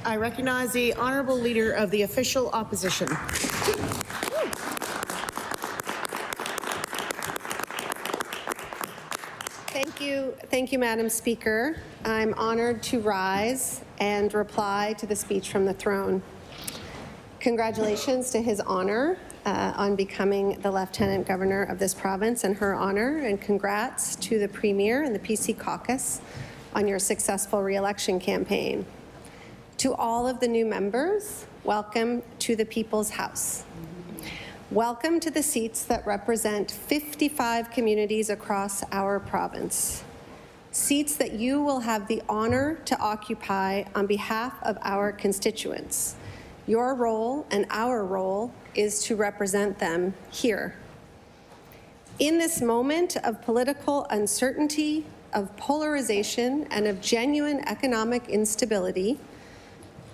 I recognize the Honourable Leader of the Official Opposition. Thank you, Madam Speaker. I'm honoured to rise and reply to the speech from the throne. Congratulations to His Honour on becoming the Lieutenant Governor of this province and Her Honour, and congrats to the Premier and the PC Caucus on your successful re-election campaign. To all of the new members, welcome to the People's House. Welcome to the seats that represent 55 communities across our province. Seats that you will have the honour to occupy on behalf of our constituents. Your role and our role is to represent them here. In this moment of political uncertainty, of polarization, and of genuine economic instability,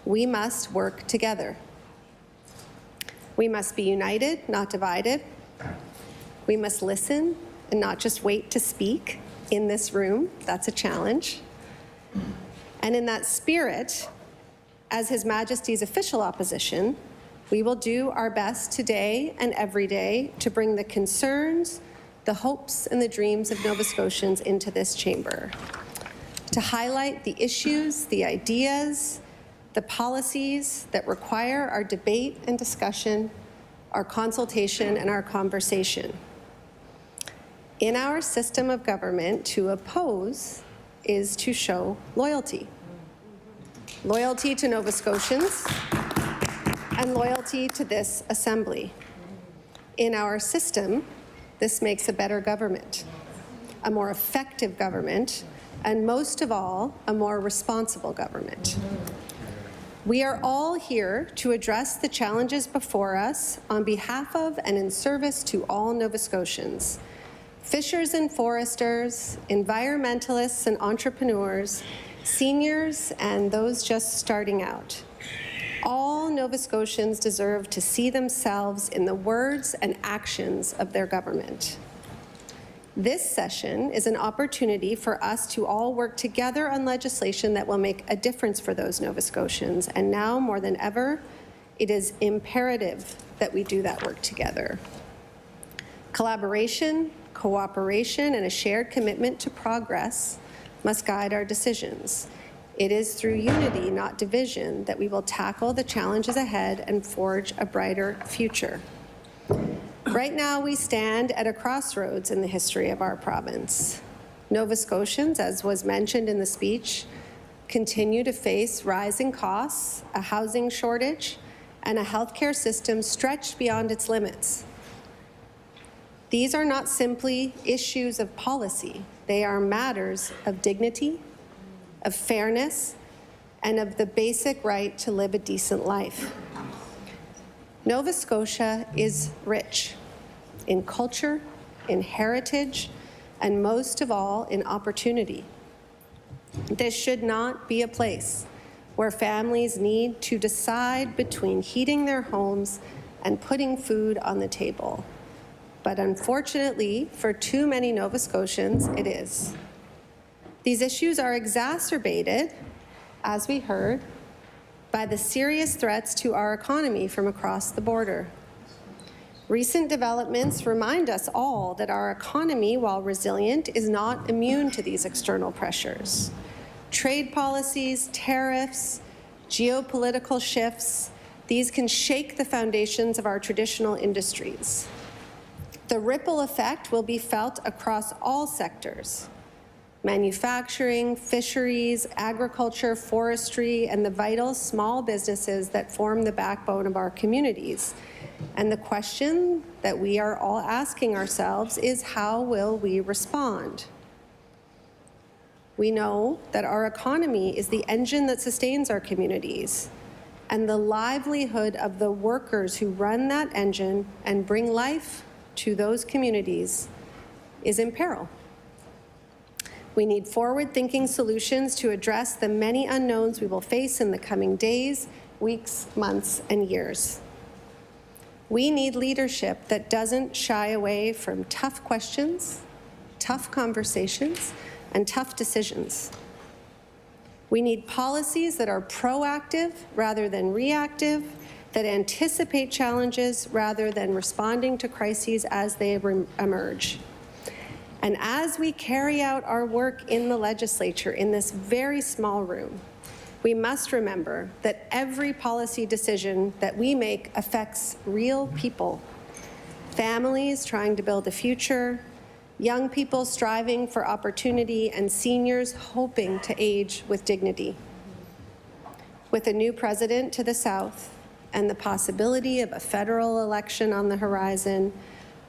we must work together. We must be united, not divided. We must listen and not just wait to speak in this room. That's a challenge. And in that spirit, as His Majesty's official opposition, we will do our best today and every day to bring the concerns, the hopes and the dreams of Nova Scotians into this chamber, to highlight the issues, the ideas, the policies that require our debate and discussion, our consultation and our conversation. In our system of government, to oppose is to show loyalty. Loyalty to Nova Scotians and loyalty to this Assembly. In our system, this makes a better government, a more effective government, and most of all, a more responsible government. We are all here to address the challenges before us on behalf of and in service to all Nova Scotians. Fishers and foresters, environmentalists and entrepreneurs, seniors and those just starting out. All Nova Scotians deserve to see themselves in the words and actions of their government. This session is an opportunity for us to all work together on legislation that will make a difference for those Nova Scotians, and now more than ever, it is imperative that we do that work together. Collaboration, cooperation, and a shared commitment to progress must guide our decisions. It is through unity, not division, that we will tackle the challenges ahead and forge a brighter future. Right now, we stand at a crossroads in the history of our province. Nova Scotians, as was mentioned in the speech, continue to face rising costs, a housing shortage, and a healthcare system stretched beyond its limits. These are not simply issues of policy. They are matters of dignity, of fairness, and of the basic right to live a decent life. Nova Scotia is rich in culture, in heritage, and most of all, in opportunity. This should not be a place where families need to decide between heating their homes and putting food on the table. But unfortunately, for too many Nova Scotians, it is. These issues are exacerbated, as we heard, by the serious threats to our economy from across the border. Recent developments remind us all that our economy, while resilient, is not immune to these external pressures. Trade policies, tariffs, geopolitical shifts, these can shake the foundations of our traditional industries. The ripple effect will be felt across all sectors: manufacturing, fisheries, agriculture, forestry, and the vital small businesses that form the backbone of our communities. And the question that we are all asking ourselves is, how will we respond? We know that our economy is the engine that sustains our communities, and the livelihood of the workers who run that engine and bring life to those communities is in peril. We need forward-thinking solutions to address the many unknowns we will face in the coming days, weeks, months, and years. We need leadership that doesn't shy away from tough questions, tough conversations, and tough decisions. We need policies that are proactive rather than reactive, that anticipate challenges rather than responding to crises as they emerge. And as we carry out our work in the legislature in this very small room, we must remember that every policy decision that we make affects real people, families trying to build a future, young people striving for opportunity, and seniors hoping to age with dignity. With a new president to the south and the possibility of a federal election on the horizon,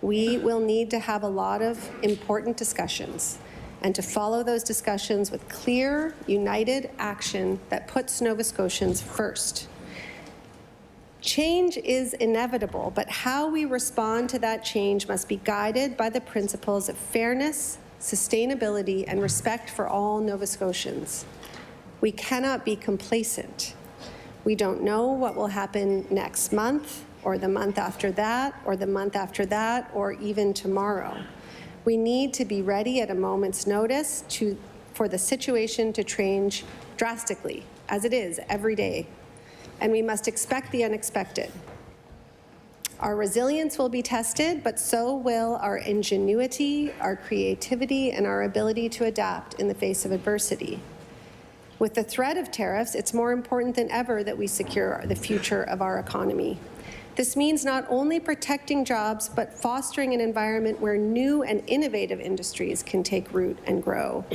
we will need to have a lot of important discussions and to follow those discussions with clear, united action that puts Nova Scotians first. Change is inevitable, but how we respond to that change must be guided by the principles of fairness, sustainability, and respect for all Nova Scotians. We cannot be complacent. We don't know what will happen next month, or the month after that, or the month after that, or even tomorrow. We need to be ready at a moment's notice for the situation to change drastically, as it is every day. And we must expect the unexpected. Our resilience will be tested, but so will our ingenuity, our creativity, and our ability to adapt in the face of adversity. With the threat of tariffs, it's more important than ever that we secure the future of our economy. This means not only protecting jobs, but fostering an environment where new and innovative industries can take root and grow.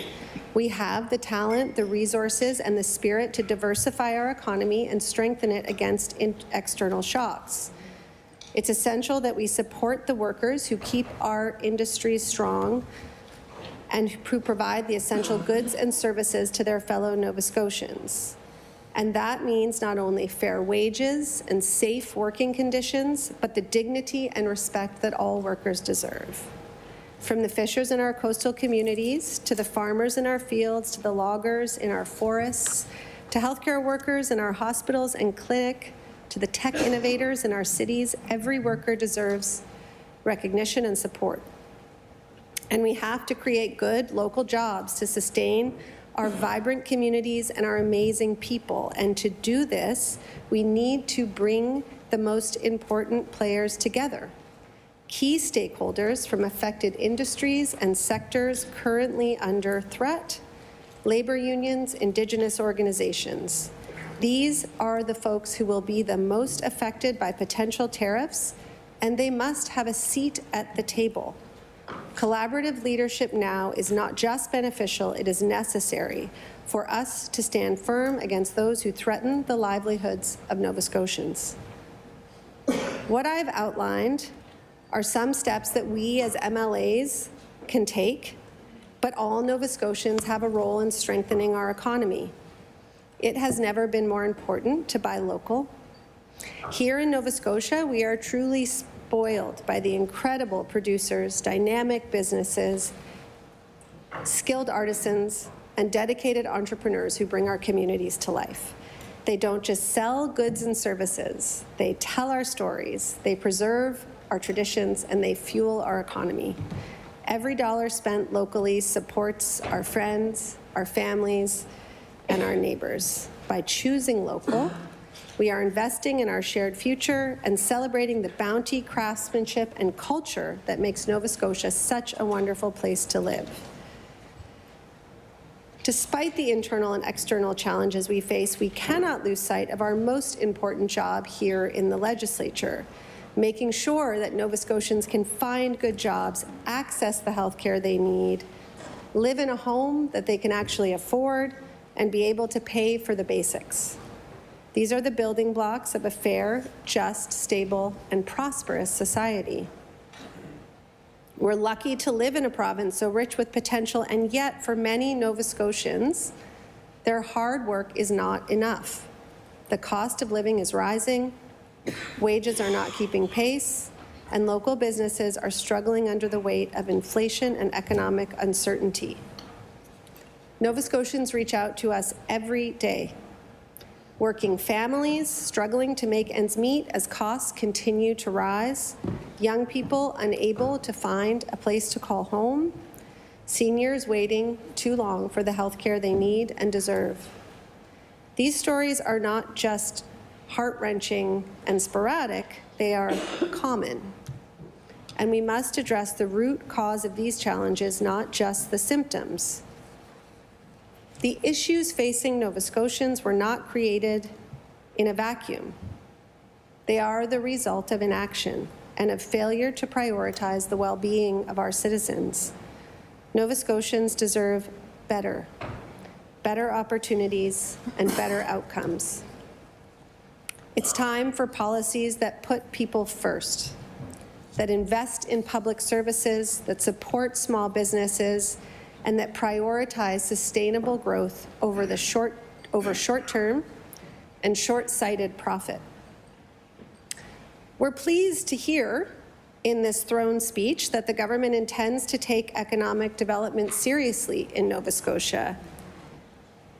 We have the talent, the resources, and the spirit to diversify our economy and strengthen it against external shocks. It's essential that we support the workers who keep our industries strong and who provide the essential goods and services to their fellow Nova Scotians. And that means not only fair wages and safe working conditions, but the dignity and respect that all workers deserve. From the fishers in our coastal communities, to the farmers in our fields, to the loggers in our forests, to healthcare workers in our hospitals and clinic, to the tech innovators in our cities, every worker deserves recognition and support. And we have to create good local jobs to sustain our vibrant communities and our amazing people. And to do this, we need to bring the most important players together. Key stakeholders from affected industries and sectors currently under threat, labor unions, Indigenous organizations. These are the folks who will be the most affected by potential tariffs, and they must have a seat at the table. Collaborative leadership now is not just beneficial, it is necessary for us to stand firm against those who threaten the livelihoods of Nova Scotians. What I've outlined are some steps that we as MLAs can take, but all Nova Scotians have a role in strengthening our economy. It has never been more important to buy local. Here in Nova Scotia, we are truly spoiled by the incredible producers, dynamic businesses, skilled artisans, and dedicated entrepreneurs who bring our communities to life. They don't just sell goods and services, they tell our stories, they preserve our traditions, and they fuel our economy. Every dollar spent locally supports our friends, our families, and our neighbors. By choosing local, we are investing in our shared future and celebrating the bounty, craftsmanship, and culture that makes Nova Scotia such a wonderful place to live. Despite the internal and external challenges we face, we cannot lose sight of our most important job here in the legislature, making sure that Nova Scotians can find good jobs, access the health care they need, live in a home that they can actually afford, and be able to pay for the basics. These are the building blocks of a fair, just, stable, and prosperous society. We're lucky to live in a province so rich with potential, and yet for many Nova Scotians, their hard work is not enough. The cost of living is rising, wages are not keeping pace, and local businesses are struggling under the weight of inflation and economic uncertainty. Nova Scotians reach out to us every day. Working families struggling to make ends meet as costs continue to rise, young people unable to find a place to call home, seniors waiting too long for the health care they need and deserve. These stories are not just heart-wrenching and sporadic, they are common. And we must address the root cause of these challenges, not just the symptoms. The issues facing Nova Scotians were not created in a vacuum. They are the result of inaction and of failure to prioritize the well-being of our citizens. Nova Scotians deserve better opportunities and better outcomes. It's time for policies that put people first, that invest in public services, that support small businesses, and that prioritize sustainable growth over short-term and short-sighted profit. We're pleased to hear in this throne speech that the government intends to take economic development seriously in Nova Scotia.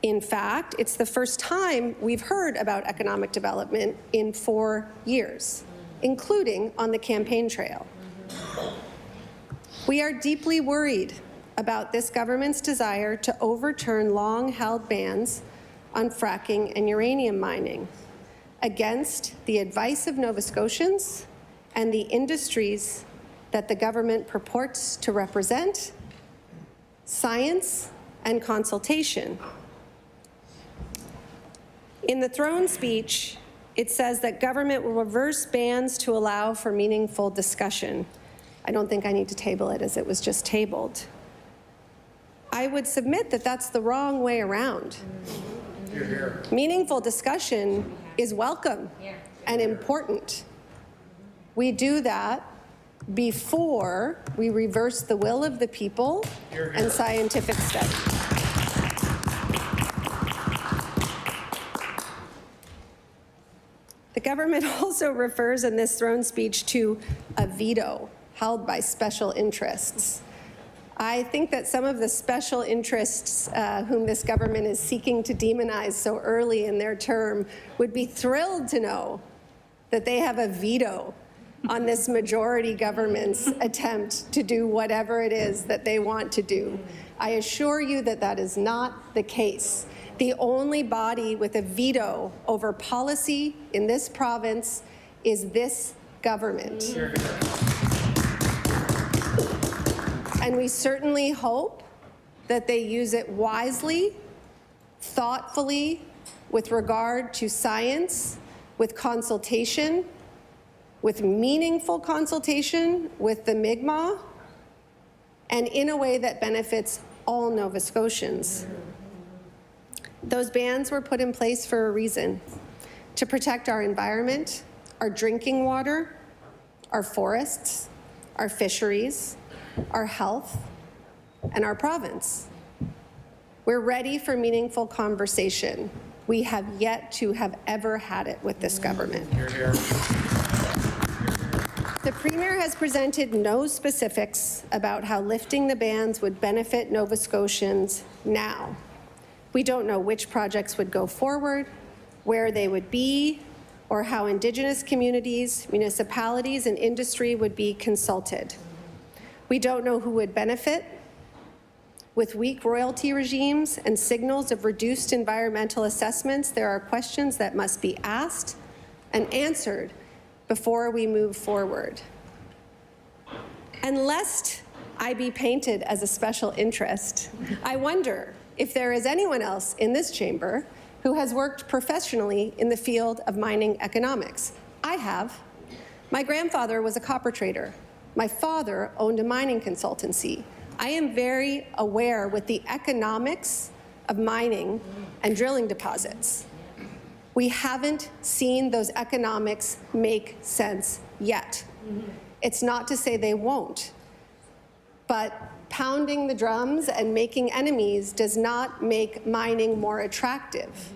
In fact, it's the first time we've heard about economic development in 4 years, including on the campaign trail. We are deeply worried about this government's desire to overturn long-held bans on fracking and uranium mining against the advice of Nova Scotians and the industries that the government purports to represent, science and consultation. In the throne speech, it says that government will reverse bans to allow for meaningful discussion. I don't think I need to table it as it was just tabled. I would submit that that's the wrong way around. Hear, hear. Meaningful discussion is welcome and important. We do that before we reverse the will of the people and scientific study. The government also refers in this throne speech to a veto held by special interests. I think that some of the special interests whom this government is seeking to demonize so early in their term would be thrilled to know that they have a veto on this majority government's attempt to do whatever it is that they want to do. I assure you that that is not the case. The only body with a veto over policy in this province is this government. And we certainly hope that they use it wisely, thoughtfully, with regard to science, with consultation, with meaningful consultation with the Mi'kmaq, and in a way that benefits all Nova Scotians. Those bans were put in place for a reason: to protect our environment, our drinking water, our forests, our fisheries, our health, and our province. We're ready for meaningful conversation. We have yet to have ever had it with this government. Hear, hear. The Premier has presented no specifics about how lifting the bans would benefit Nova Scotians now. We don't know which projects would go forward, where they would be, or how Indigenous communities, municipalities, and industry would be consulted. We don't know who would benefit. With weak royalty regimes and signals of reduced environmental assessments, there are questions that must be asked and answered before we move forward. And lest I be painted as a special interest, I wonder if there is anyone else in this chamber who has worked professionally in the field of mining economics. I have. My grandfather was a copper trader. My father owned a mining consultancy. I am very aware with the economics of mining and drilling deposits. We haven't seen those economics make sense yet. It's not to say they won't, but pounding the drums and making enemies does not make mining more attractive.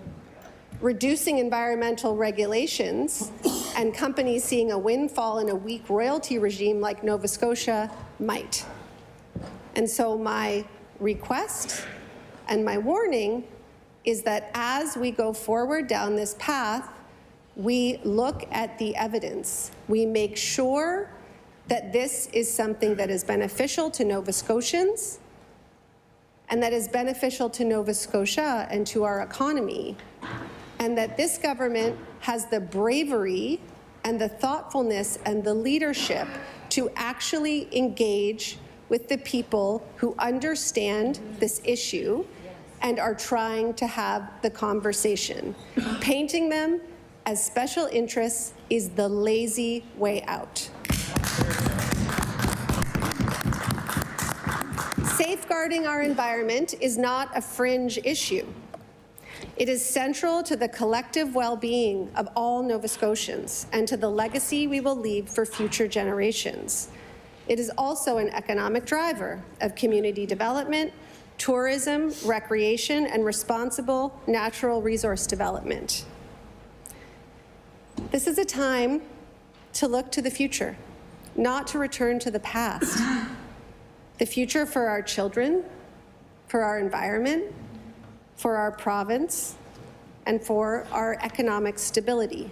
Reducing environmental regulations and companies seeing a windfall in a weak royalty regime like Nova Scotia might. And so my request and my warning is that as we go forward down this path, we look at the evidence. We make sure that this is something that is beneficial to Nova Scotians and that is beneficial to Nova Scotia and to our economy. and that this government has the bravery and the thoughtfulness and the leadership to actually engage with the people who understand this issue and are trying to have the conversation. Painting them as special interests is the lazy way out. Safeguarding our environment is not a fringe issue. It is central to the collective well-being of all Nova Scotians and to the legacy we will leave for future generations. It is also an economic driver of community development, tourism, recreation, and responsible natural resource development. This is a time to look to the future, not to return to the past. The future for our children, for our environment, for our province, and for our economic stability.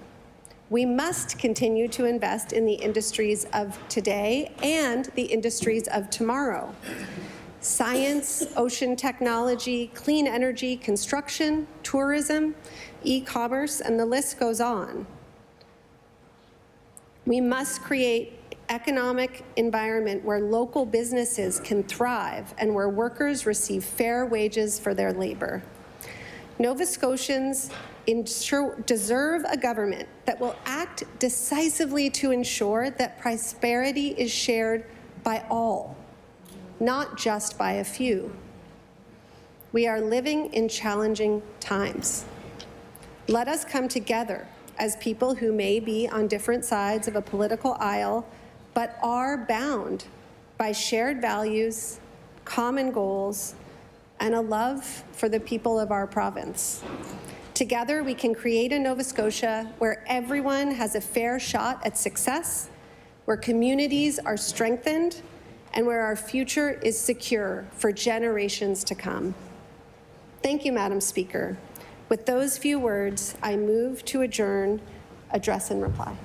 We must continue to invest in the industries of today and the industries of tomorrow. Science, ocean technology, clean energy, construction, tourism, e-commerce, and the list goes on. We must create economic environment where local businesses can thrive and where workers receive fair wages for their labor. Nova Scotians deserve a government that will act decisively to ensure that prosperity is shared by all, not just by a few. We are living in challenging times. Let us come together as people who may be on different sides of a political aisle, but are bound by shared values, common goals, and a love for the people of our province. Together, we can create a Nova Scotia where everyone has a fair shot at success, where communities are strengthened, and where our future is secure for generations to come. Thank you, Madam Speaker. With those few words, I move to adjourn, address and reply.